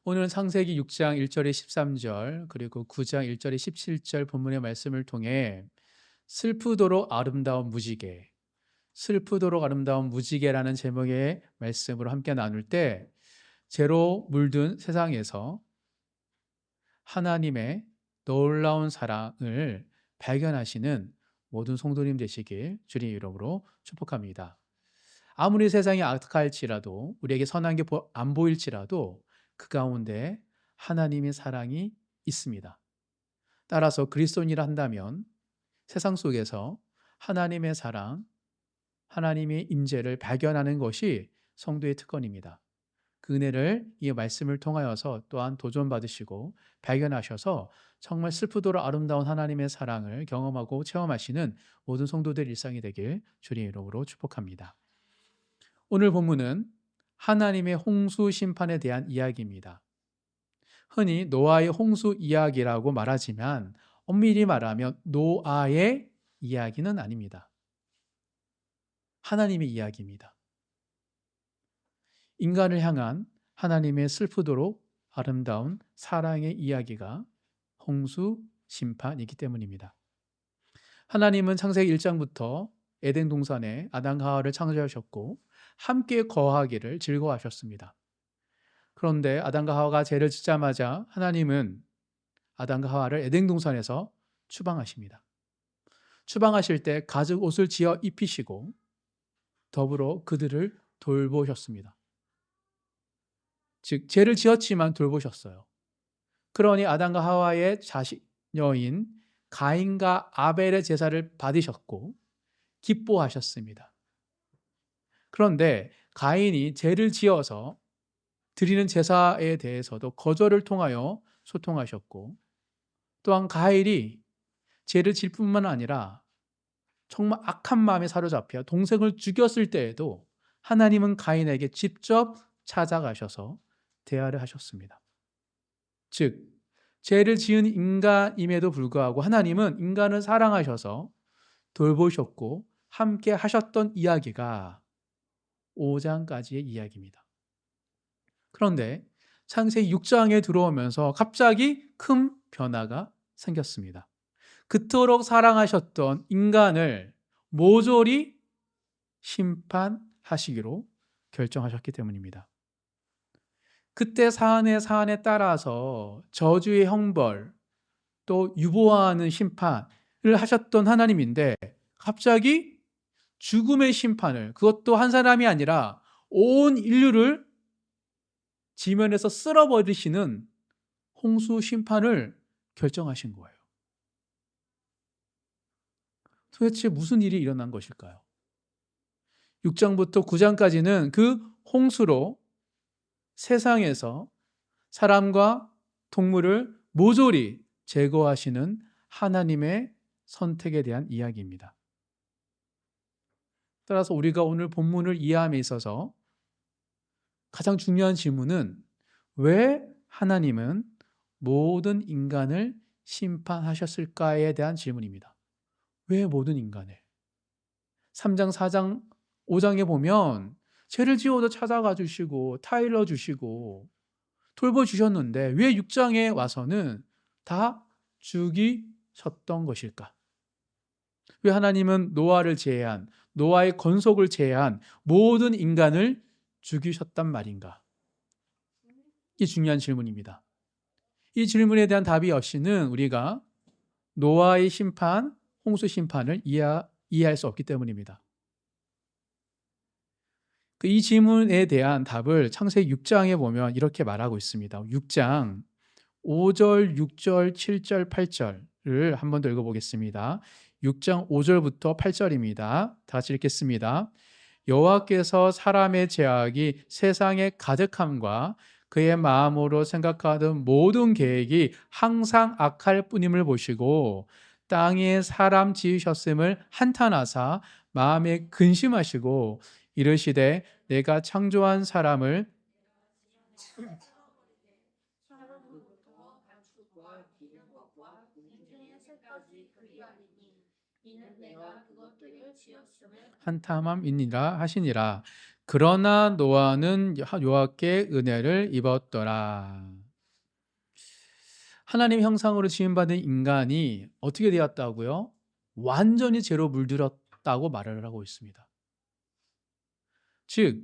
오늘은 창세기 6장 1절에 13절 그리고 9장 1절에 17절 본문의 말씀을 통해 슬프도록 아름다운 무지개, 슬프도록 아름다운 무지개라는 제목의 말씀으로 함께 나눌 때 죄로 물든 세상에서 하나님의 놀라운 사랑을 발견하시는 모든 성도님 되시길 주님 이름으로 축복합니다. 아무리 세상이 악할지라도 우리에게 선한 게 안 보일지라도 그 가운데 하나님의 사랑이 있습니다. 따라서 그리스도인이라 한다면 세상 속에서 하나님의 사랑, 하나님의 임재를 발견하는 것이 성도의 특권입니다. 그 은혜를 이 말씀을 통하여서 또한 도전받으시고 발견하셔서 정말 슬프도록 아름다운 하나님의 사랑을 경험하고 체험하시는 모든 성도들 일상이 되길 주님 이름으로 축복합니다. 오늘 본문은 하나님의 홍수 심판에 대한 이야기입니다. 흔히 노아의 홍수 이야기라고 말하지만 엄밀히 말하면 노아의 이야기는 아닙니다. 하나님의 이야기입니다. 인간을 향한 하나님의 슬프도록 아름다운 사랑의 이야기가 홍수 심판이기 때문입니다. 하나님은 창세기 1장부터 에덴 동산에 아담과 하와를 창조하셨고 함께 거하기를 즐거워하셨습니다. 그런데 아담과 하와가 죄를 짓자마자 하나님은 아담과 하와를 에덴 동산에서 추방하십니다. 추방하실 때 가죽 옷을 지어 입히시고 더불어 그들을 돌보셨습니다. 즉 죄를 지었지만 돌보셨어요. 그러니 아담과 하와의 자식녀인 가인과 아벨의 제사를 받으셨고 기뻐하셨습니다. 그런데 가인이 죄를 지어서 드리는 제사에 대해서도 거절을 통하여 소통하셨고 또한 가인이 죄를 질 뿐만 아니라 정말 악한 마음에 사로잡혀 동생을 죽였을 때에도 하나님은 가인에게 직접 찾아가셔서 대화를 하셨습니다. 즉 죄를 지은 인간임에도 불구하고 하나님은 인간을 사랑하셔서 돌보셨고 함께 하셨던 이야기가 5장까지의 이야기입니다. 그런데 창세기 6장에 들어오면서 갑자기 큰 변화가 생겼습니다. 그토록 사랑하셨던 인간을 모조리 심판하시기로 결정하셨기 때문입니다. 그때 사안에 따라서 저주의 형벌 또 유보하는 심판을 하셨던 하나님인데 갑자기 죽음의 심판을, 그것도 한 사람이 아니라 온 인류를 지면에서 쓸어버리시는 홍수 심판을 결정하신 거예요. 도대체 무슨 일이 일어난 것일까요? 6장부터 9장까지는 그 홍수로 세상에서 사람과 동물을 모조리 제거하시는 하나님의 선택에 대한 이야기입니다. 따라서 우리가 오늘 본문을 이해함에 있어서 가장 중요한 질문은 왜 하나님은 모든 인간을 심판하셨을까에 대한 질문입니다. 왜 모든 인간을? 3장, 4장, 5장에 보면 죄를 지어도 찾아가 주시고 타일러 주시고 돌보주셨는데 왜 6장에 와서는 다 죽이셨던 것일까? 왜 하나님은 노아를 제외한, 노아의 건속을 제외한 모든 인간을 죽이셨단 말인가? 이 중요한 질문입니다. 이 질문에 대한 답이 없이는 우리가 노아의 심판, 홍수 심판을 이해할 수 없기 때문입니다. 이 질문에 대한 답을 창세기 6장에 보면 이렇게 말하고 있습니다. 6장 5절, 6절, 7절, 8절을 한 번 더 읽어보겠습니다. 6장 5절부터 8절입니다. 다 같이 읽겠습니다. 여호와께서 사람의 죄악이 세상에 가득함과 그의 마음으로 생각하던 모든 계획이 항상 악할 뿐임을 보시고 땅에 사람 지으셨음을 한탄하사 마음에 근심하시고 이르시되 내가 창조한 사람을 한탐함이니라 하시니라. 그러나 노아는 여호와께 은혜를 입었더라. 하나님 형상으로 지음받은 인간이 어떻게 되었다고요? 완전히 죄로 물들었다고 말을 하고 있습니다. 즉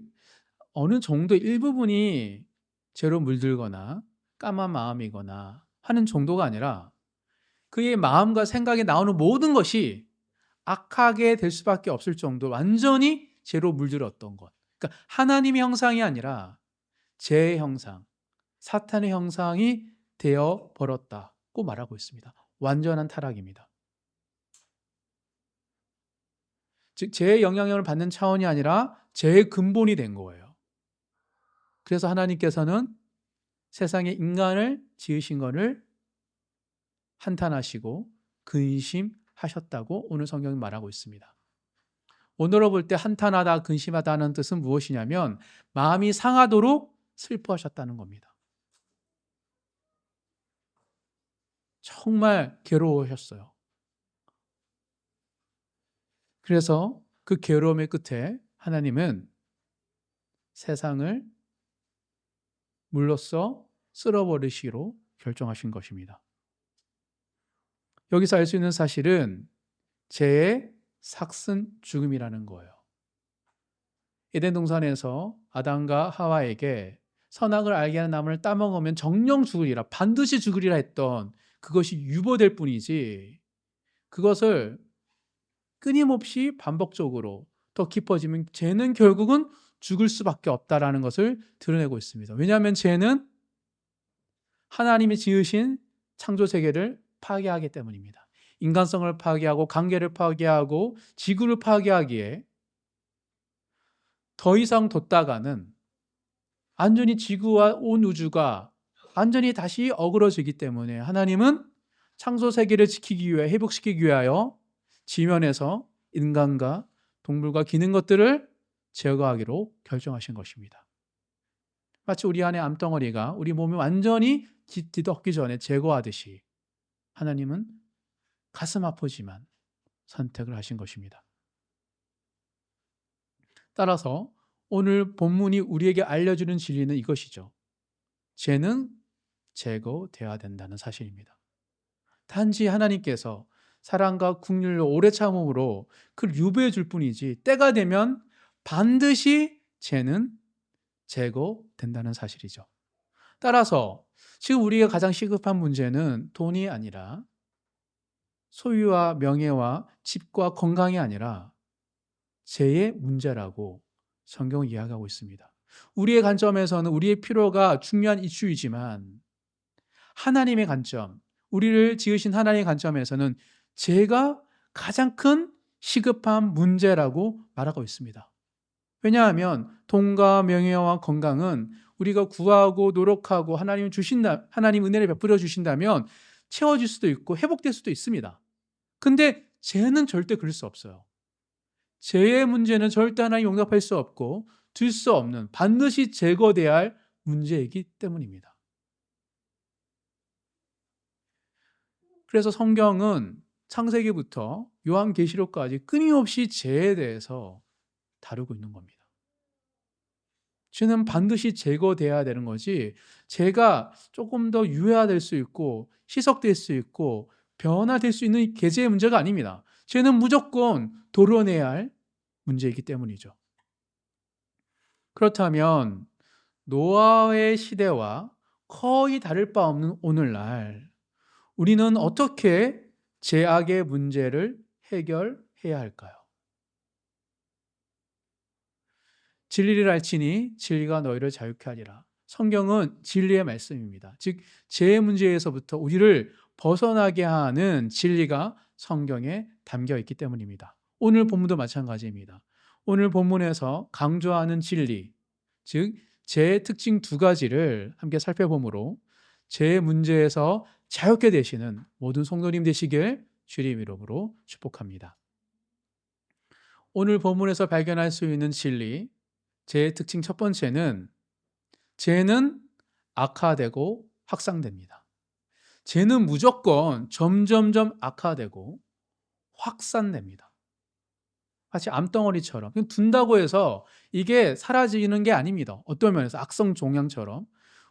어느 정도 일부분이 죄로 물들거나 까만 마음이거나 하는 정도가 아니라 그의 마음과 생각에 나오는 모든 것이 악하게 될 수밖에 없을 정도 완전히 죄로 물들었던 것. 그러니까 하나님의 형상이 아니라 죄의 형상, 사탄의 형상이 되어 버렸다고 말하고 있습니다. 완전한 타락입니다. 즉 죄의 영향력을 받는 차원이 아니라 죄의 근본이 된 거예요. 그래서 하나님께서는 세상에 인간을 지으신 것을 한탄하시고 근심하셨다고 오늘 성경이 말하고 있습니다. 오늘로 볼 때 한탄하다, 근심하다는 뜻은 무엇이냐면 마음이 상하도록 슬퍼하셨다는 겁니다. 정말 괴로우셨어요. 그래서 그 괴로움의 끝에 하나님은 세상을 물로써 쓸어버리시기로 결정하신 것입니다. 여기서 알 수 있는 사실은 죄의 삭슨 죽음이라는 거예요. 에덴 동산에서 아담과 하와에게 선악을 알게 하는 나무를 따먹으면 정령 죽으리라, 반드시 죽으리라 했던 그것이 유보될 뿐이지 그것을 끊임없이 반복적으로 더 깊어지면 죄는 결국은 죽을 수밖에 없다라는 것을 드러내고 있습니다. 왜냐하면 죄는 하나님이 지으신 창조 세계를 파괴하기 때문입니다. 인간성을 파괴하고 관계를 파괴하고 지구를 파괴하기에 더 이상 뒀다가는 완전히 지구와 온 우주가 완전히 다시 어그러지기 때문에 하나님은 창조 세계를 지키기 위해 회복시키기 위하여 지면에서 인간과 동물과 기는 것들을 제거하기로 결정하신 것입니다. 마치 우리 안에 암덩어리가 우리 몸이 완전히 뒤덮기 전에 제거하듯이 하나님은 가슴 아프지만 선택을 하신 것입니다. 따라서 오늘 본문이 우리에게 알려주는 진리는 이것이죠. 죄는 제거되어야 된다는 사실입니다. 단지 하나님께서 사랑과 긍휼로 오래 참음으로 그를 유보해 줄 뿐이지 때가 되면 반드시 죄는 제거된다는 사실이죠. 따라서 지금 우리가 가장 시급한 문제는 돈이 아니라 소유와 명예와 집과 건강이 아니라 죄의 문제라고 성경은 이야기하고 있습니다. 우리의 관점에서는 우리의 필요가 중요한 이슈이지만 하나님의 관점, 우리를 지으신 하나님의 관점에서는 죄가 가장 큰 시급한 문제라고 말하고 있습니다. 왜냐하면 돈과 명예와 건강은 우리가 구하고 노력하고 하나님 은혜를 베풀어 주신다면 채워질 수도 있고 회복될 수도 있습니다. 근데 죄는 절대 그럴 수 없어요. 죄의 문제는 절대 하나님 용납할 수 없고 둘 수 없는 반드시 제거돼야 할 문제이기 때문입니다. 그래서 성경은 창세기부터 요한계시록까지 끊임없이 죄에 대해서 다루고 있는 겁니다. 죄는 반드시 제거돼야 되는 거지 죄가 조금 더 유해화될 수 있고 희석될 수 있고 변화될 수 있는 계제의 문제가 아닙니다. 죄는 무조건 도려내야 할 문제이기 때문이죠. 그렇다면 노아의 시대와 거의 다를 바 없는 오늘날 우리는 어떻게 죄악의 문제를 해결해야 할까요? 진리를 알지니 진리가 너희를 자유케 하리라. 성경은 진리의 말씀입니다. 즉 죄의 문제에서부터 우리를 벗어나게 하는 진리가 성경에 담겨 있기 때문입니다. 오늘 본문도 마찬가지입니다. 오늘 본문에서 강조하는 진리, 즉 죄의 특징 두 가지를 함께 살펴보므로 죄의 문제에서 자유케 되시는 모든 성도님 되시길 주의 이름으로 축복합니다. 오늘 본문에서 발견할 수 있는 진리, 죄의 특징 첫 번째는 죄는 악화되고 확산됩니다. 죄는 무조건 점점점 악화되고 확산됩니다. 마치 암덩어리처럼 그냥 둔다고 해서 이게 사라지는 게 아닙니다. 어떤 면에서 악성 종양처럼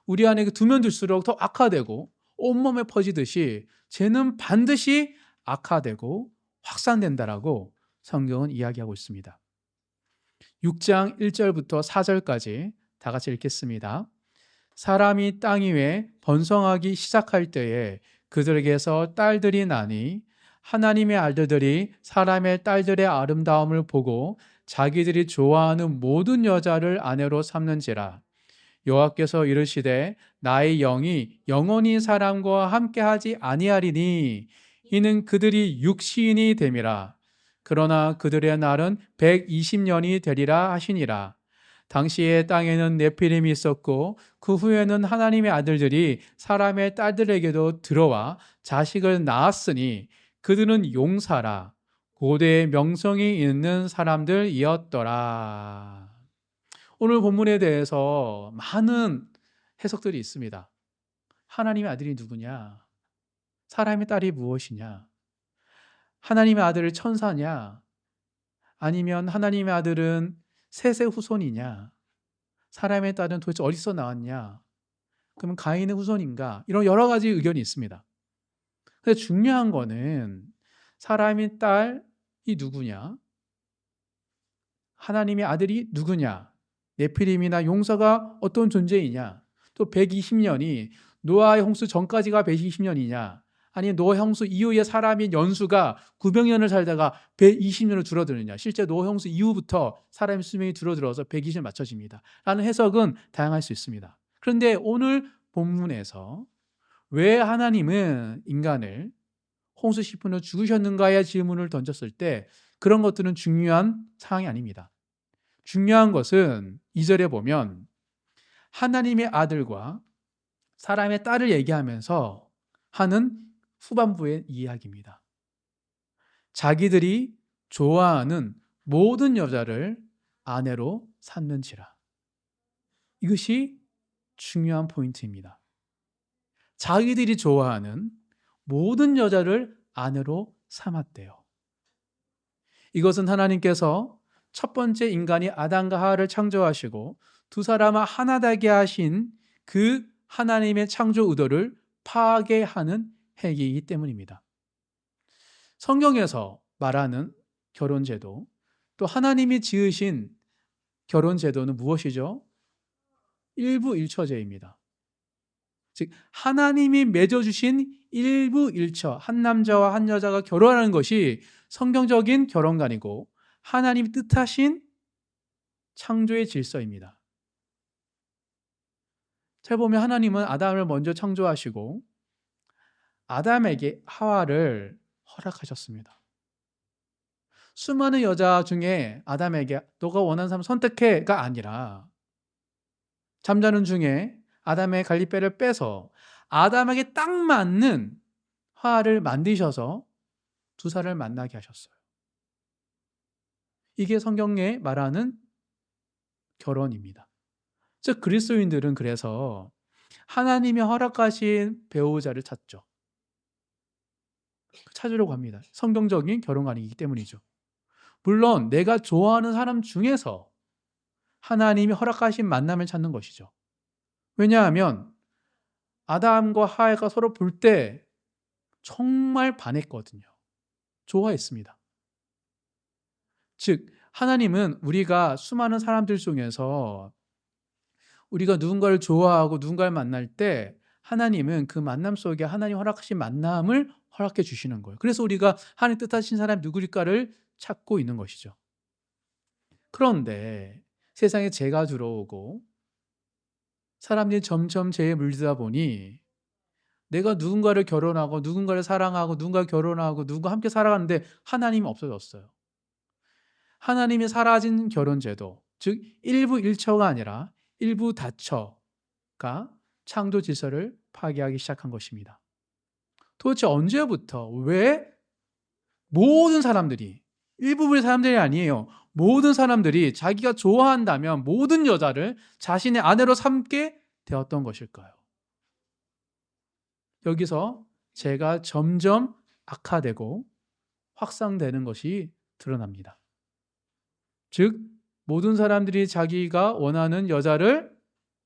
우리 안에 두면 둘수록 더 악화되고 온몸에 퍼지듯이 죄는 반드시 악화되고 확산된다라고 성경은 이야기하고 있습니다. 6장 1절부터 4절까지 다 같이 읽겠습니다. 사람이 땅 위에 번성하기 시작할 때에 그들에게서 딸들이 나니 하나님의 아들들이 사람의 딸들의 아름다움을 보고 자기들이 좋아하는 모든 여자를 아내로 삼는지라. 여호와께서 이르시되 나의 영이 영원히 사람과 함께하지 아니하리니 이는 그들이 육신이 됨이라. 그러나 그들의 날은 120년이 되리라 하시니라. 당시에 땅에는 네피림이 있었고 그 후에는 하나님의 아들들이 사람의 딸들에게도 들어와 자식을 낳았으니 그들은 용사라 고대의 명성이 있는 사람들이었더라. 오늘 본문에 대해서 많은 해석들이 있습니다. 하나님의 아들이 누구냐? 사람의 딸이 무엇이냐? 하나님의 아들을 천사냐? 아니면 하나님의 아들은 셋의 후손이냐? 사람의 딸은 도대체 어디서 나왔냐? 그러면 가인의 후손인가? 이런 여러 가지 의견이 있습니다. 근데 중요한 거는 사람의 딸이 누구냐? 하나님의 아들이 누구냐? 네피림이나 용서가 어떤 존재이냐? 또 120년이 노아의 홍수 전까지가 120년이냐? 아니 노아 홍수 이후에 사람의 연수가 900년을 살다가 120년으로 줄어드느냐? 실제 노아 홍수 이후부터 사람의 수명이 줄어들어서 120년 맞춰집니다. 라는 해석은 다양할 수 있습니다. 그런데 오늘 본문에서 왜 하나님은 인간을 홍수 시편으로 죽으셨는가의 질문을 던졌을 때 그런 것들은 중요한 사항이 아닙니다. 중요한 것은 2절에 보면 하나님의 아들과 사람의 딸을 얘기하면서 하는 후반부의 이야기입니다. 자기들이 좋아하는 모든 여자를 아내로 삼는지라. 이것이 중요한 포인트입니다. 자기들이 좋아하는 모든 여자를 아내로 삼았대요. 이것은 하나님께서 첫 번째 인간이 아담과 하와를 창조하시고 두 사람을 하나 되게 하신 그 하나님의 창조 의도를 파괴하는 행위이기 때문입니다. 성경에서 말하는 결혼제도, 또 하나님이 지으신 결혼제도는 무엇이죠? 일부일처제입니다. 즉 하나님이 맺어주신 일부일처, 한 남자와 한 여자가 결혼하는 것이 성경적인 결혼관이고 하나님이 뜻하신 창조의 질서입니다. 잘 보면 하나님은 아담을 먼저 창조하시고 아담에게 하와를 허락하셨습니다. 수많은 여자 중에 아담에게 너가 원하는 사람 선택해가 아니라 잠자는 중에 아담의 갈리뼈를 빼서 아담에게 딱 맞는 하와를 만드셔서 두 사람을 만나게 하셨어요. 이게 성경에 말하는 결혼입니다. 즉 그리스도인들은 그래서 하나님이 허락하신 배우자를 찾죠. 찾으려고 합니다. 성경적인 결혼관이기 때문이죠. 물론 내가 좋아하는 사람 중에서 하나님이 허락하신 만남을 찾는 것이죠. 왜냐하면 아담과 하와가 서로 볼 때 정말 반했거든요. 좋아했습니다. 즉 하나님은 우리가 수많은 사람들 중에서 우리가 누군가를 좋아하고 누군가를 만날 때 하나님은 그 만남 속에 하나님 허락하신 만남을 허락해 주시는 거예요. 그래서 우리가 하나님 뜻하신 사람이 누구일까를 찾고 있는 것이죠. 그런데 세상에 죄가 들어오고 사람들이 점점 죄에 물들다 보니 내가 누군가를 결혼하고 누군가를 사랑하고 누군가를 결혼하고 누군가 함께 살아가는데 하나님이 없어졌어요. 하나님이 사라진 결혼제도, 즉 일부 일처가 아니라 일부 다처가 창조 질서를 파괴하기 시작한 것입니다. 도대체 언제부터 왜 모든 사람들이 일부분의 사람들이 아니에요. 모든 사람들이 자기가 좋아한다면 모든 여자를 자신의 아내로 삼게 되었던 것일까요? 여기서 죄가 점점 악화되고 확산되는 것이 드러납니다. 즉 모든 사람들이 자기가 원하는 여자를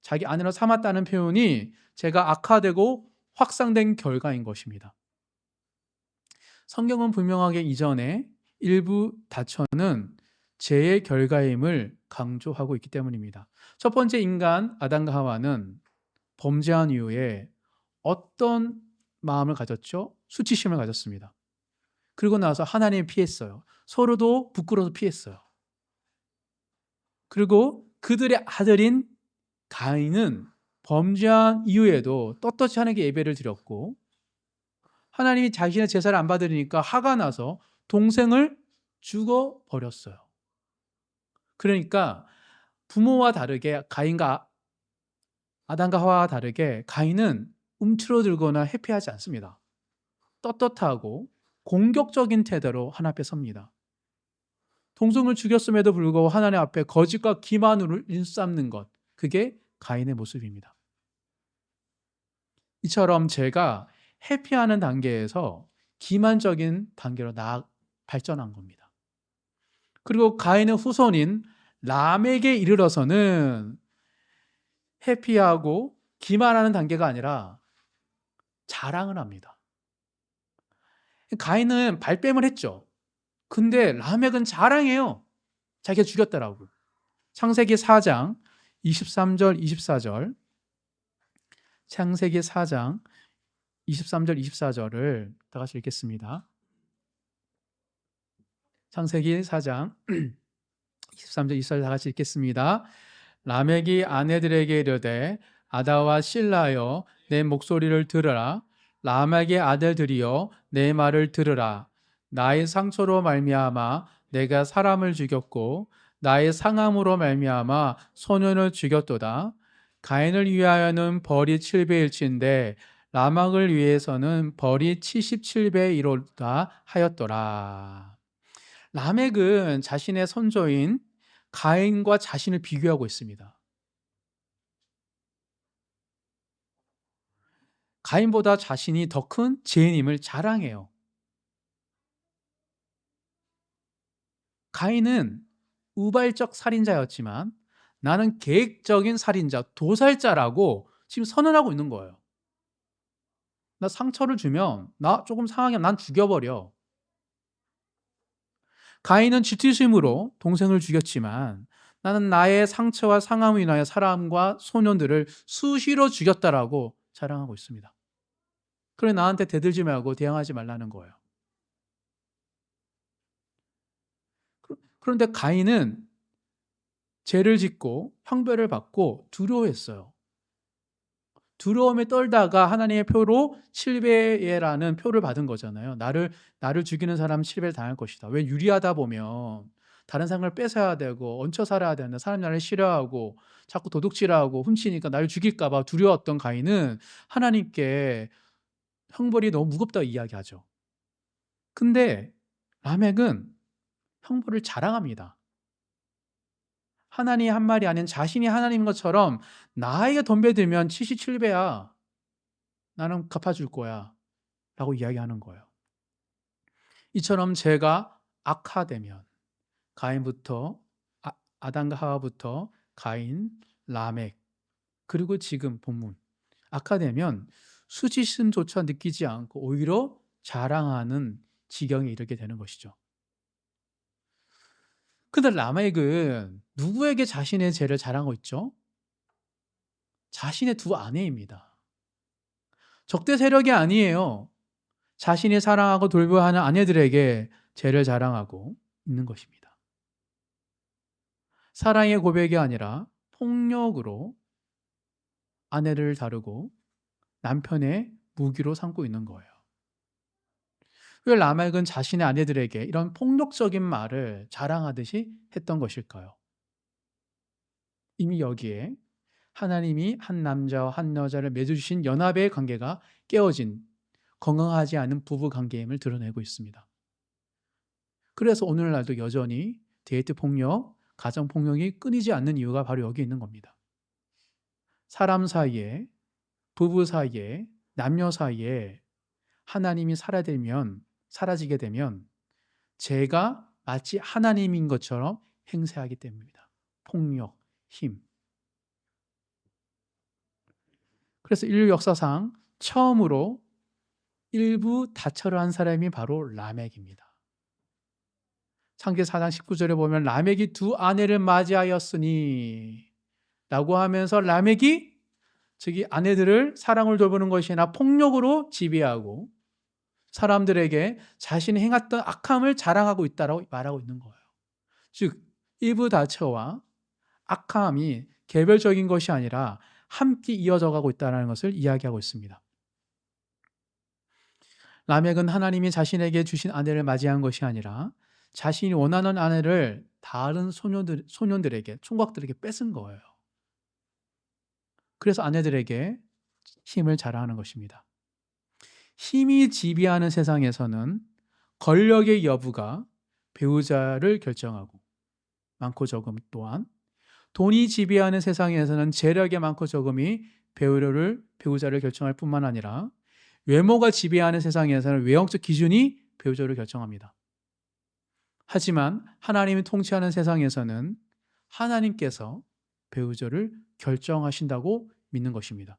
자기 아내로 삼았다는 표현이 죄가 악화되고 확산된 결과인 것입니다. 성경은 분명하게 이전에 일부 다처는 죄의 결과임을 강조하고 있기 때문입니다. 첫 번째 인간 아담과 하와는 범죄한 이후에 어떤 마음을 가졌죠? 수치심을 가졌습니다. 그리고 나서 하나님을 피했어요. 서로도 부끄러워서 피했어요. 그리고 그들의 아들인 가인은 범죄한 이후에도 떳떳이 하나님께 예배를 드렸고, 하나님이 자신의 제사를 안 받으니까 화가 나서 동생을 죽어버렸어요. 그러니까 부모와 다르게 아담과 하와와 다르게 가인은 움츠러들거나 회피하지 않습니다. 떳떳하고 공격적인 태도로 하나님 앞에 섭니다. 동생을 죽였음에도 불구하고 하나님 앞에 거짓과 기만으로 일삼는 것, 그게 가인의 모습입니다. 이처럼 죄가 회피하는 단계에서 기만적인 단계로 발전한 겁니다. 그리고 가인의 후손인 람에게 이르러서는 회피하고 기만하는 단계가 아니라 자랑을 합니다. 가인은 발뺌을 했죠. 근데 라멕은 자랑해요. 자기가 죽였다라고. 창세기 4장 23절 24절, 창세기 4장 23절 24절을 다 같이 읽겠습니다. 창세기 4장 23절 24절 다 같이 읽겠습니다. 라멕이 아내들에게 이르되 아다와 실라여 내 목소리를 들으라. 라멕의 아들들이여 내 말을 들으라. 나의 상처로 말미암아 내가 사람을 죽였고 나의 상함으로 말미암아 소년을 죽였도다. 가인을 위하여는 벌이 7배일진데 라멕을 위해서는 벌이 77배이로다 하였더라. 라멕은 자신의 선조인 가인과 자신을 비교하고 있습니다. 가인보다 자신이 더 큰 죄인임을 자랑해요. 가인은 우발적 살인자였지만 나는 계획적인 살인자, 도살자라고 지금 선언하고 있는 거예요. 나 상처를 주면 나 조금 상하면 난 죽여버려. 가인은 질투심으로 동생을 죽였지만 나는 나의 상처와 상함으로 인하여 사람과 소년들을 수시로 죽였다라고 자랑하고 있습니다. 그래 나한테 대들지 말고 대항하지 말라는 거예요. 그런데 가인은 죄를 짓고 형벌을 받고 두려워했어요. 두려움에 떨다가 하나님의 표로 7배라는 표를 받은 거잖아요. 나를 죽이는 사람 7배를 당할 것이다. 왜 유리하다 보면 다른 사람을 뺏어야 되고 얹혀 살아야 되는데 사람 나를 싫어하고 자꾸 도둑질하고 훔치니까 나를 죽일까 봐 두려웠던 가인은 하나님께 형벌이 너무 무겁다고 이야기하죠. 근데 라멕은 형벌을 자랑합니다. 하나님이 한 말이 아닌 자신이 하나님인 것처럼 나에게 덤벼들면 77배야. 나는 갚아줄 거야. 라고 이야기하는 거예요. 이처럼 죄가 악화되면 가인부터 아담과 하와부터 가인, 라멕, 그리고 지금 본문 악화되면 수치심조차 느끼지 않고 오히려 자랑하는 지경에 이르게 되는 것이죠. 근데 라멕은 누구에게 자신의 죄를 자랑하고 있죠? 자신의 두 아내입니다. 적대 세력이 아니에요. 자신이 사랑하고 돌보아하는 아내들에게 죄를 자랑하고 있는 것입니다. 사랑의 고백이 아니라 폭력으로 아내를 다루고 남편의 무기로 삼고 있는 거예요. 왜 라멕은 자신의 아내들에게 이런 폭력적인 말을 자랑하듯이 했던 것일까요? 이미 여기에 하나님이 한 남자와 한 여자를 맺어주신 연합의 관계가 깨어진 건강하지 않은 부부 관계임을 드러내고 있습니다. 그래서 오늘날도 여전히 데이트 폭력, 가정 폭력이 끊이지 않는 이유가 바로 여기 있는 겁니다. 사람 사이에, 부부 사이에, 남녀 사이에 하나님이 사라지게 되면 죄가 마치 하나님인 것처럼 행세하기 때문입니다. 폭력, 힘. 그래서 인류 역사상 처음으로 일부 다처를 한 사람이 바로 라멕입니다. 창세기 4장 19절에 보면 라멕이 두 아내를 맞이하였으니 라고 하면서 라멕이 자기 아내들을 사랑을 돌보는 것이 아니라 폭력으로 지배하고 사람들에게 자신이 행했던 악함을 자랑하고 있다고 말하고 있는 거예요. 즉 일부 다처와 악함이 개별적인 것이 아니라 함께 이어져 가고 있다는 것을 이야기하고 있습니다. 라멕은 하나님이 자신에게 주신 아내를 맞이한 것이 아니라 자신이 원하는 아내를 다른 소년들에게, 총각들에게 뺏은 거예요. 그래서 아내들에게 힘을 자랑하는 것입니다. 힘이 지배하는 세상에서는 권력의 여부가 배우자를 결정하고 많고 적음 또한 돈이 지배하는 세상에서는 재력의 많고 적음이 배우자를 결정할 뿐만 아니라 외모가 지배하는 세상에서는 외형적 기준이 배우자를 결정합니다. 하지만 하나님이 통치하는 세상에서는 하나님께서 배우자를 결정하신다고 믿는 것입니다.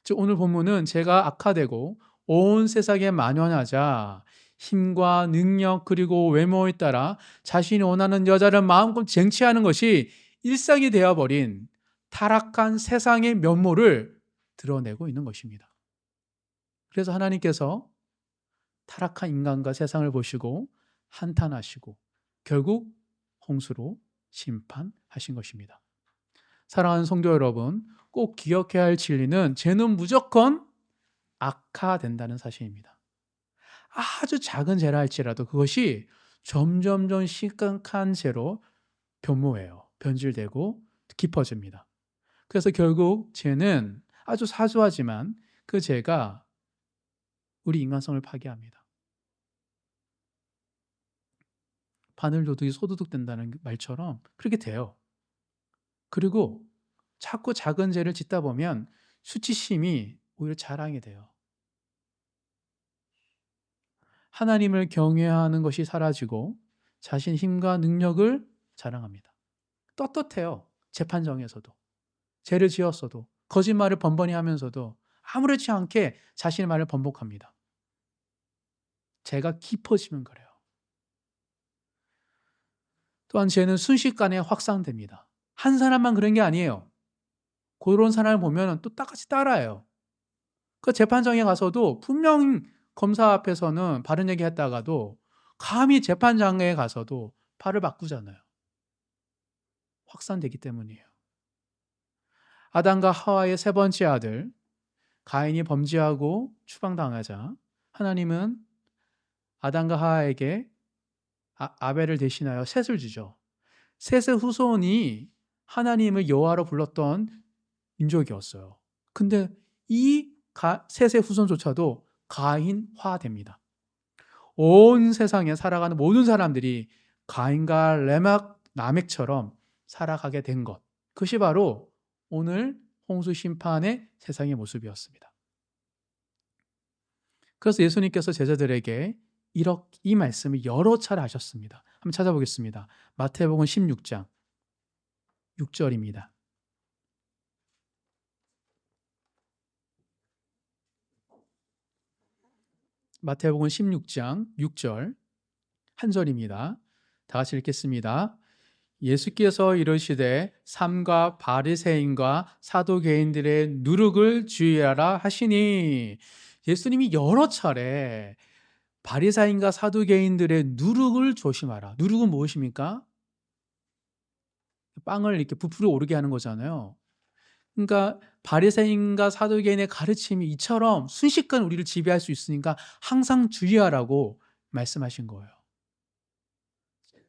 즉 오늘 본문은 제가 악화되고 온 세상에 만연하자 힘과 능력 그리고 외모에 따라 자신이 원하는 여자를 마음껏 쟁취하는 것이 일상이 되어버린 타락한 세상의 면모를 드러내고 있는 것입니다. 그래서 하나님께서 타락한 인간과 세상을 보시고 한탄하시고 결국 홍수로 심판하신 것입니다. 사랑하는 성도 여러분, 꼭 기억해야 할 진리는 죄는 무조건 악화된다는 사실입니다. 아주 작은 죄라 할지라도 그것이 점점점 심각한 죄로 변모해요. 변질되고 깊어집니다. 그래서 결국 죄는 아주 사소하지만 그 죄가 우리 인간성을 파괴합니다. 바늘도둑이 소도둑 된다는 말처럼 그렇게 돼요. 그리고 자꾸 작은 죄를 짓다 보면 수치심이 오히려 자랑이 돼요. 하나님을 경외하는 것이 사라지고 자신 힘과 능력을 자랑합니다. 떳떳해요. 재판정에서도. 죄를 지었어도 거짓말을 번번이 하면서도 아무렇지 않게 자신의 말을 번복합니다. 죄가 깊어지면 그래요. 또한 죄는 순식간에 확산됩니다. 한 사람만 그런 게 아니에요. 그런 사람을 보면 또 똑같이 따라해요. 그 재판정에 가서도 분명 검사 앞에서는 바른 얘기 했다가도 감히 재판장에 가서도 팔을 바꾸잖아요. 확산되기 때문이에요. 아담과 하와의 세 번째 아들 가인이 범죄하고 추방당하자 하나님은 아담과 하와에게 아벨을 대신하여 셋을 주죠. 셋의 후손이 하나님을 여호와로 불렀던 민족이었어요. 근데 이 셋의 후손조차도 가인화됩니다. 온 세상에 살아가는 모든 사람들이 가인과 라멕처럼 살아가게 된 것. 그것이 바로 오늘 홍수 심판의 세상의 모습이었습니다. 그래서 예수님께서 제자들에게 이 말씀을 여러 차례 하셨습니다. 한번 찾아보겠습니다. 마태복음 16장 6절입니다. 마태복음 16장 6절 한 절입니다. 다 같이 읽겠습니다. 예수께서 이르시되 삼가 바리새인과 사두개인들의 누룩을 주의하라 하시니 예수님이 여러 차례 바리새인과 사두개인들의 누룩을 조심하라. 누룩은 무엇입니까? 빵을 이렇게 부풀어 오르게 하는 거잖아요. 그러니까 바리새인과 사두개인의 가르침이 이처럼 순식간 우리를 지배할 수 있으니까 항상 주의하라고 말씀하신 거예요.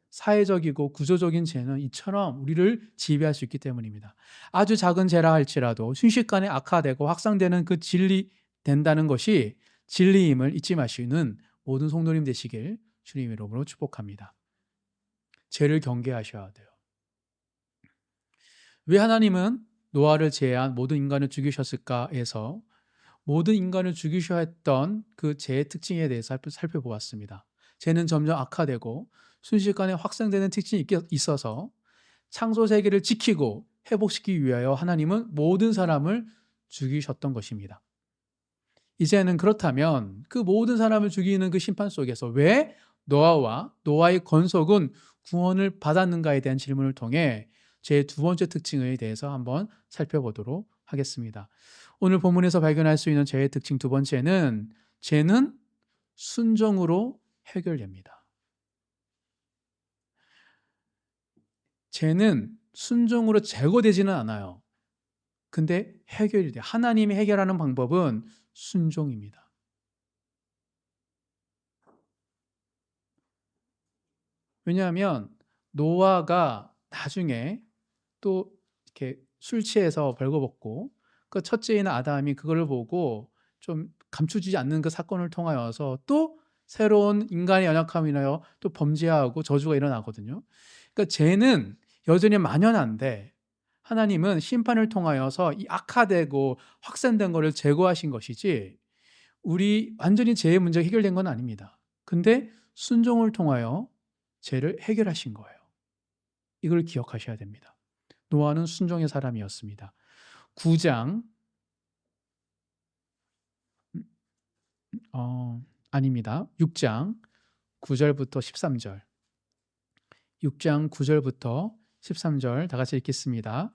사회적이고 구조적인 죄는 이처럼 우리를 지배할 수 있기 때문입니다. 아주 작은 죄라 할지라도 순식간에 악화되고 확산되는 그 진리 된다는 것이 진리임을 잊지 마시는 모든 성도님 되시길 주님의 이름으로 축복합니다. 죄를 경계하셔야 돼요. 왜 하나님은 노아를 제외한 모든 인간을 죽이셨을까 해서 모든 인간을 죽이셔야 했던 그 죄의 특징에 대해서 살펴보았습니다. 죄는 점점 악화되고 순식간에 확산되는 특징이 있어서 창조 세계를 지키고 회복시키기 위하여 하나님은 모든 사람을 죽이셨던 것입니다. 이제는 그렇다면 그 모든 사람을 죽이는 그 심판 속에서 왜 노아와 노아의 건속은 구원을 받았는가에 대한 질문을 통해 제 두 번째 특징에 대해서 한번 살펴보도록 하겠습니다. 오늘 본문에서 발견할 수 있는 죄의 특징 두 번째는 죄는 순종으로 해결됩니다. 죄는 순종으로 제거되지는 않아요. 근데 해결이 돼요. 하나님이 해결하는 방법은 순종입니다. 왜냐하면 노아가 나중에 또 이렇게 술 취해서 벌거벗고 그 첫째인 아담이 그걸 보고 좀 감추지 않는 그 사건을 통하여서 또 새로운 인간의 연약함을 인하여 또 범죄하고 저주가 일어나거든요. 그러니까 죄는 여전히 만연한데 하나님은 심판을 통하여서 이 악화되고 확산된 것을 제거하신 것이지 우리 완전히 죄의 문제가 해결된 건 아닙니다. 근데 순종을 통하여 죄를 해결하신 거예요. 이걸 기억하셔야 됩니다. 노아는 순종의 사람이었습니다. 9장 아닙니다. 6장 9절부터 13절. 6장 9절부터 13절 다 같이 읽겠습니다.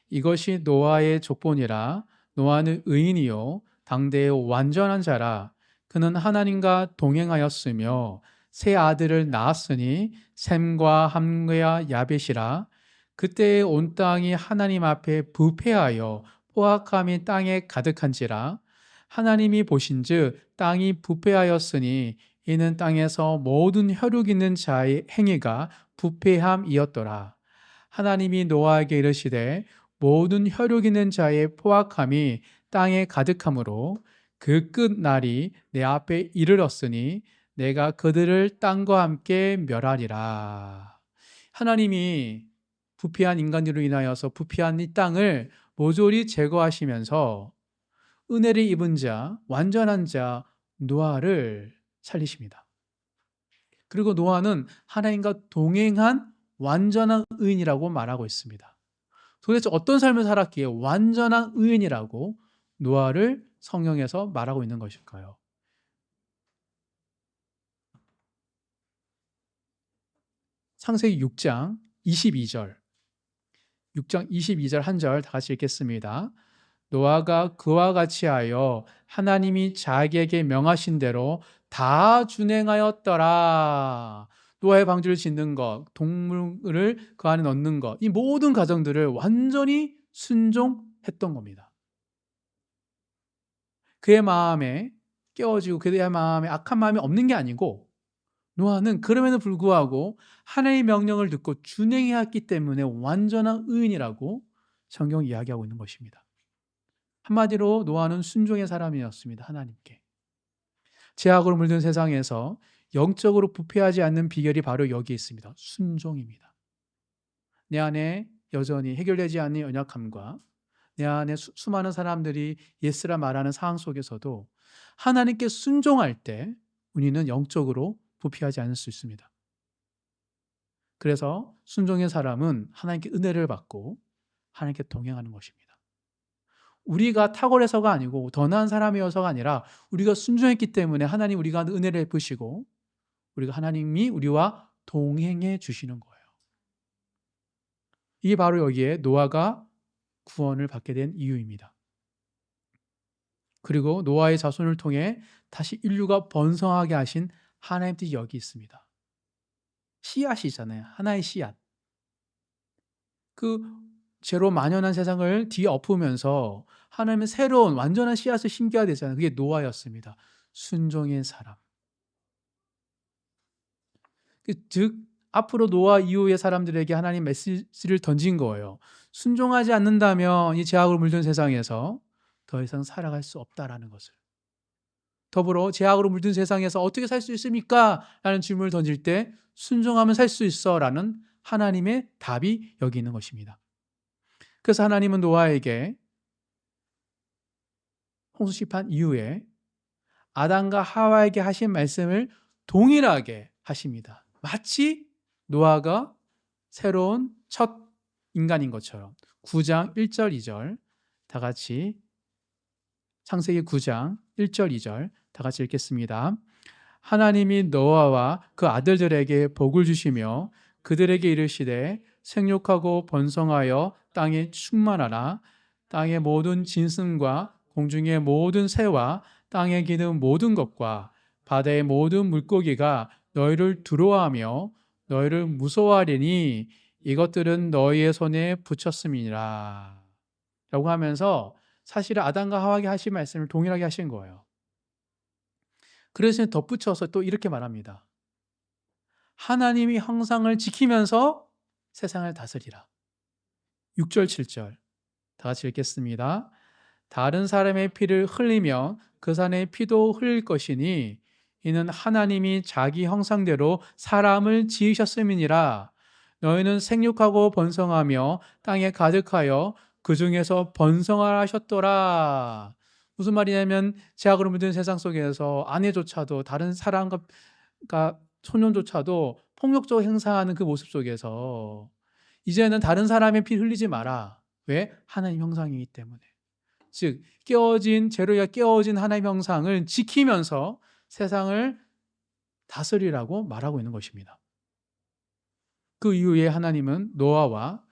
이것이 노아의 족본이라. 노아는 의인이요 당대의 완전한 자라. 그는 하나님과 동행하였으며 세 아들을 낳았으니 셈과 함과 야벳이라. 그때의 온 땅이 하나님 앞에 부패하여 포악함이 땅에 가득한지라. 하나님이 보신즉 땅이 부패하였으니 이는 땅에서 모든 혈육 있는 자의 행위가 부패함이었더라. 하나님이 노아에게 이르시되 모든 혈육 있는 자의 포악함이 땅에 가득하므로 그 끝날이 내 앞에 이르렀으니 내가 그들을 땅과 함께 멸하리라. 하나님이 부패한 인간으로 인하여서 부패한 이 땅을 모조리 제거하시면서 은혜를 입은 자, 완전한 자 노아를 살리십니다. 그리고 노아는 하나님과 동행한 완전한 의인이라고 말하고 있습니다. 도대체 어떤 삶을 살았기에 완전한 의인이라고 노아를 성경에서 말하고 있는 것일까요? 창세기 6장 22절 6장 22절 한 절 다 같이 읽겠습니다. 노아가 그와 같이 하여 하나님이 자기에게 명하신 대로 다 준행하였더라. 노아의 방주를 짓는 것, 동물을 그 안에 넣는 것, 이 모든 과정들을 완전히 순종했던 겁니다. 그의 마음에 깨어지고 그의 마음에 악한 마음이 없는 게 아니고 노아는 그럼에도 불구하고 하나님의 명령을 듣고 준행해왔기 때문에 완전한 의인이라고 성경이 이야기하고 있는 것입니다. 한마디로 노아는 순종의 사람이었습니다. 하나님께. 죄악으로 물든 세상에서 영적으로 부패하지 않는 비결이 바로 여기 있습니다. 순종입니다. 내 안에 여전히 해결되지 않는 연약함과 내 안에 수많은 사람들이 예스라 말하는 상황 속에서도 하나님께 순종할 때 우리는 영적으로 부패하지 않을 수 있습니다. 그래서 순종의 사람은 하나님께 은혜를 받고 하나님께 동행하는 것입니다. 우리가 탁월해서가 아니고 더 나은 사람이어서가 아니라 우리가 순종했기 때문에 하나님 우리가 은혜를 베푸시고 우리가 하나님이 우리와 동행해 주시는 거예요. 이게 바로 여기에 노아가 구원을 받게 된 이유입니다. 그리고 노아의 자손을 통해 다시 인류가 번성하게 하신 하나님의 뜻이 여기 있습니다. 씨앗이잖아요. 하나의 씨앗. 그 죄로 만연한 세상을 뒤엎으면서 하나님의 새로운 완전한 씨앗을 심겨야 되잖아요. 그게 노아였습니다. 순종의 사람. 즉 앞으로 노아 이후의 사람들에게 하나님 메시지를 던진 거예요. 순종하지 않는다면 이 죄악으로 물든 세상에서 더 이상 살아갈 수 없다라는 것을. 더불어 죄악으로 물든 세상에서 어떻게 살 수 있습니까? 라는 질문을 던질 때 순종하면 살 수 있어 라는 하나님의 답이 여기 있는 것입니다. 그래서 하나님은 노아에게 홍수심판 이후에 아담과 하와에게 하신 말씀을 동일하게 하십니다. 마치 노아가 새로운 첫 인간인 것처럼. 9장 1절 2절 다 같이, 창세기 9장 1절 2절 다 같이 읽겠습니다. 하나님이 노아와 그 아들들에게 복을 주시며 그들에게 이르시되 생육하고 번성하여 땅에 충만하라. 땅의 모든 짐승과 공중의 모든 새와 땅에 기는 모든 것과 바다의 모든 물고기가 너희를 두려워하며 너희를 무서워하리니 이것들은 너희의 손에 붙였음이니라. 라고 하면서 사실은 아담과 하와에게 하신 말씀을 동일하게 하신 거예요. 그래서 덧붙여서 또 이렇게 말합니다. 하나님이 형상을 지키면서 세상을 다스리라. 6절 7절 다 같이 읽겠습니다. 다른 사람의 피를 흘리면 그 사람의 피도 흘릴 것이니 이는 하나님이 자기 형상대로 사람을 지으셨음이니라. 너희는 생육하고 번성하며 땅에 가득하여 그 중에서 번성하라 하셨더라. 무슨 말이냐면 제약으로 물든 세상 속에서 아내조차도 다른 사람과 소년조차도 폭력적으로 행사하는 그 모습 속에서 이제는 다른 사람의 피 흘리지 마라. 왜? 하나님 형상이기 때문에. 즉 제로가 깨어진 하나님 형상을 지키면서 세상을 다스리라고 말하고 있는 것입니다. 그 이후에 하나님은 노아와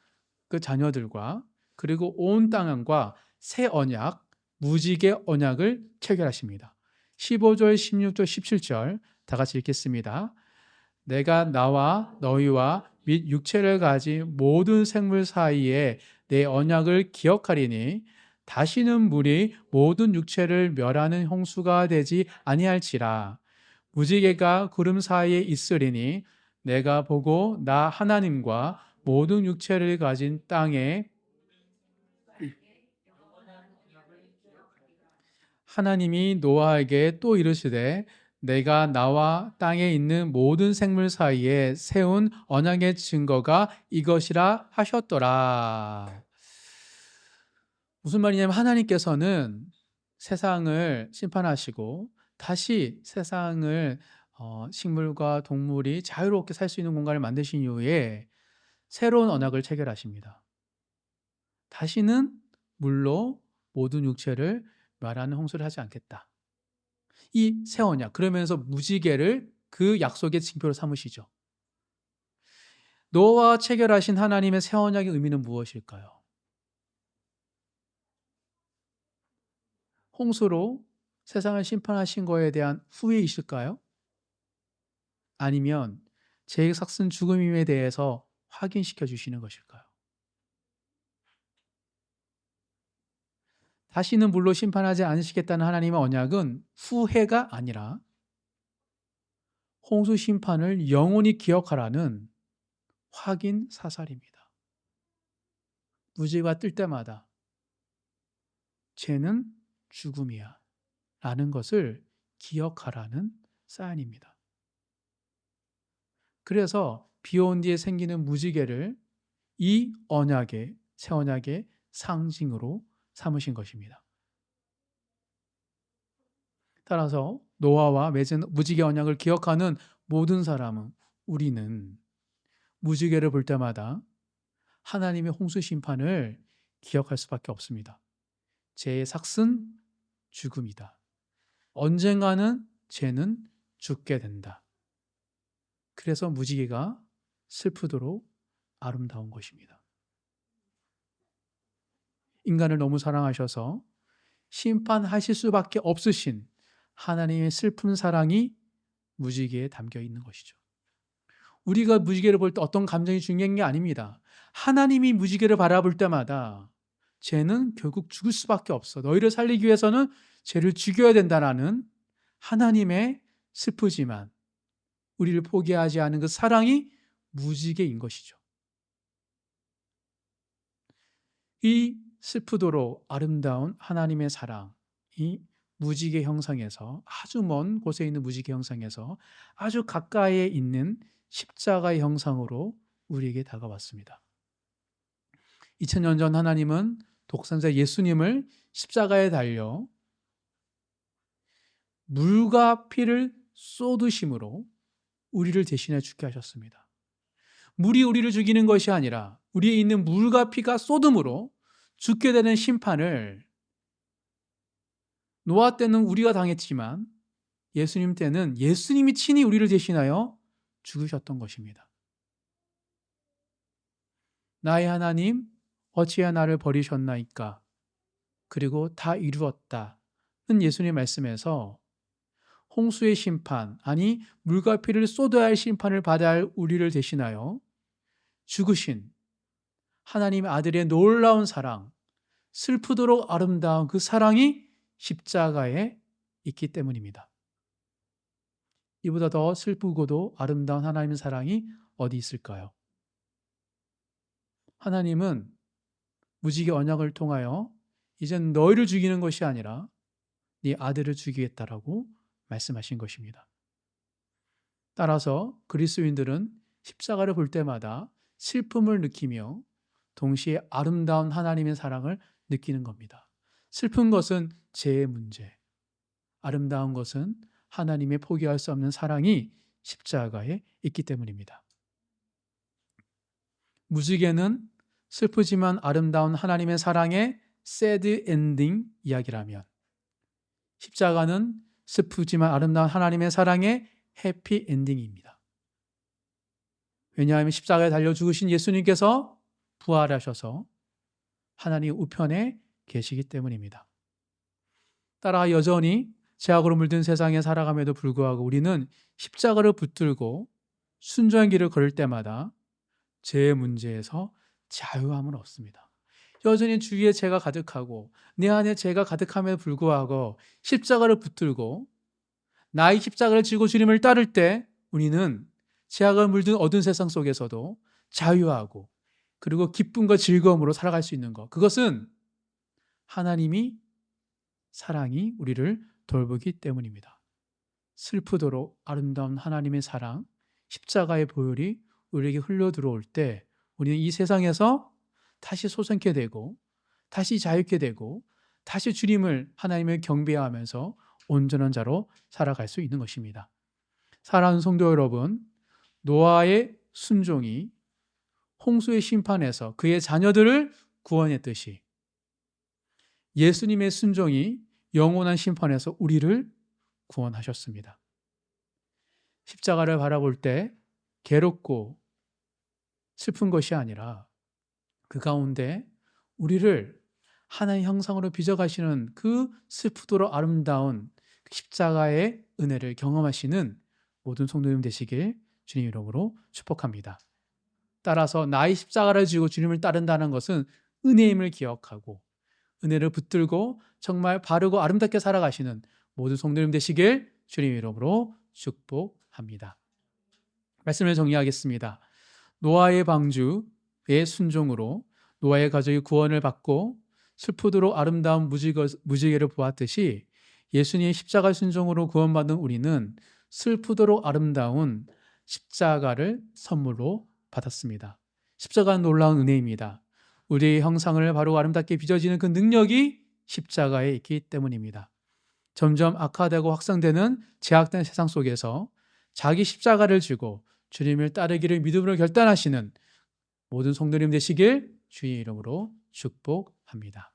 그 자녀들과 그리고 온 땅과 새 언약, 무지개 언약을 체결하십니다. 15절, 16절, 17절 다 같이 읽겠습니다. 내가 나와 너희와 및 육체를 가진 모든 생물 사이에 내 언약을 기억하리니 다시는 물이 모든 육체를 멸하는 홍수가 되지 아니할지라. 무지개가 구름 사이에 있으리니 내가 보고 나 하나님과 모든 육체를 가진 땅에 하나님이 노아에게 또 이르시되 내가 나와 땅에 있는 모든 생물 사이에 세운 언약의 증거가 이것이라 하셨더라. 무슨 말이냐면 하나님께서는 세상을 심판하시고 다시 세상을 식물과 동물이 자유롭게 살 수 있는 공간을 만드신 이후에 새로운 언약을 체결하십니다. 다시는 물로 모든 육체를 멸하는 홍수를 하지 않겠다. 이 새 언약, 그러면서 무지개를 그 약속의 징표로 삼으시죠. 노아와 체결하신 하나님의 새 언약의 의미는 무엇일까요? 홍수로 세상을 심판하신 거에 대한 후회이실까요? 아니면 제 삭슨 죽음임에 대해서 확인시켜 주시는 것일까요? 다시는 물로 심판하지 않으시겠다는 하나님의 언약은 후회가 아니라 홍수 심판을 영원히 기억하라는 확인 사살입니다. 무지개가 뜰 때마다 쟤는 죽음이야 라는 것을 기억하라는 사인입니다. 그래서 비 온 뒤에 생기는 무지개를 이 언약의, 새 언약의 상징으로 삼으신 것입니다. 따라서 노아와 맺은 무지개 언약을 기억하는 모든 사람은, 우리는 무지개를 볼 때마다 하나님의 홍수 심판을 기억할 수밖에 없습니다. 죄의 삭은 죽음이다. 언젠가는 죄는 죽게 된다. 그래서 무지개가 슬프도록 아름다운 것입니다. 인간을 너무 사랑하셔서 심판하실 수밖에 없으신 하나님의 슬픈 사랑이 무지개에 담겨 있는 것이죠. 우리가 무지개를 볼 때 어떤 감정이 중요한 게 아닙니다. 하나님이 무지개를 바라볼 때마다 쟤는 결국 죽을 수밖에 없어. 너희를 살리기 위해서는 쟤를 죽여야 된다라는 하나님의 슬프지만 우리를 포기하지 않은 그 사랑이 무지개인 것이죠. 이 슬프도록 아름다운 하나님의 사랑이 무지개 형상에서, 아주 먼 곳에 있는 무지개 형상에서 아주 가까이에 있는 십자가의 형상으로 우리에게 다가왔습니다. 2000년 전 하나님은 독생자 예수님을 십자가에 달려 물과 피를 쏟으심으로 우리를 대신해 죽게 하셨습니다. 물이 우리를 죽이는 것이 아니라 우리에 있는 물과 피가 쏟음으로 죽게 되는 심판을 노아 때는 우리가 당했지만 예수님 때는 예수님이 친히 우리를 대신하여 죽으셨던 것입니다. 나의 하나님, 어찌하여 나를 버리셨나이까? 그리고 다 이루었다는 예수님의 말씀에서 홍수의 심판, 아니 물과 피를 쏟아야 할 심판을 받아야 할 우리를 대신하여 죽으신 하나님의 아들의 놀라운 사랑, 슬프도록 아름다운 그 사랑이 십자가에 있기 때문입니다. 이보다 더 슬프고도 아름다운 하나님의 사랑이 어디 있을까요? 하나님은 무지개 언약을 통하여 이젠 너희를 죽이는 것이 아니라 네 아들을 죽이겠다라고 말씀하신 것입니다. 따라서 그리스도인들은 십자가를 볼 때마다 슬픔을 느끼며 동시에 아름다운 하나님의 사랑을 느끼는 겁니다. 슬픈 것은 죄의 문제, 아름다운 것은 하나님의 포기할 수 없는 사랑이 십자가에 있기 때문입니다. 무지개는 슬프지만 아름다운 하나님의 사랑의 새드 엔딩 이야기라면, 십자가는 슬프지만 아름다운 하나님의 사랑의 해피 엔딩입니다. 왜냐하면 십자가에 달려 죽으신 예수님께서 부활하셔서 하나님 우편에 계시기 때문입니다. 따라 여전히 죄악으로 물든 세상에 살아감에도 불구하고 우리는 십자가를 붙들고 순종의 길을 걸을 때마다 죄의 문제에서 자유함은 없습니다. 여전히 주위에 죄가 가득하고 내 안에 죄가 가득함에도 불구하고 십자가를 붙들고 나의 십자가를 지고 주님을 따를 때 우리는 죄악을 물든 어두운 세상 속에서도 자유하고 그리고 기쁨과 즐거움으로 살아갈 수 있는 것, 그것은 하나님이 사랑이 우리를 돌보기 때문입니다. 슬프도록 아름다운 하나님의 사랑, 십자가의 보혈이 우리에게 흘러 들어올 때 우리는 이 세상에서 다시 솟게 되고 다시 자유케 되고 다시 주님을 하나님을 경배하면서 온전한 자로 살아갈 수 있는 것입니다. 사랑하는 성도 여러분, 노아의 순종이 홍수의 심판에서 그의 자녀들을 구원했듯이 예수님의 순종이 영원한 심판에서 우리를 구원하셨습니다. 십자가를 바라볼 때 괴롭고 슬픈 것이 아니라 그 가운데 우리를 하나의 형상으로 빚어가시는 그 슬프도록 아름다운 십자가의 은혜를 경험하시는 모든 성도님 되시길 주님 이름으로 축복합니다. 따라서 나의 십자가를 지고 주님을 따른다는 것은 은혜임을 기억하고 은혜를 붙들고 정말 바르고 아름답게 살아가시는 모든 성도님 되시길 주님 이름으로 축복합니다. 말씀을 정리하겠습니다. 노아의 방주의 순종으로 노아의 가족이 구원을 받고 슬프도록 아름다운 무지개를 보았듯이 예수님의 십자가 순종으로 구원받은 우리는 슬프도록 아름다운 십자가를 선물로 받았습니다. 십자가는 놀라운 은혜입니다. 우리의 형상을 바로 아름답게 빚어지는 그 능력이 십자가에 있기 때문입니다. 점점 악화되고 확산되는 제약된 세상 속에서 자기 십자가를 지고 주님을 따르기를 믿음으로 결단하시는 모든 성도님 되시길 주의 이름으로 축복합니다.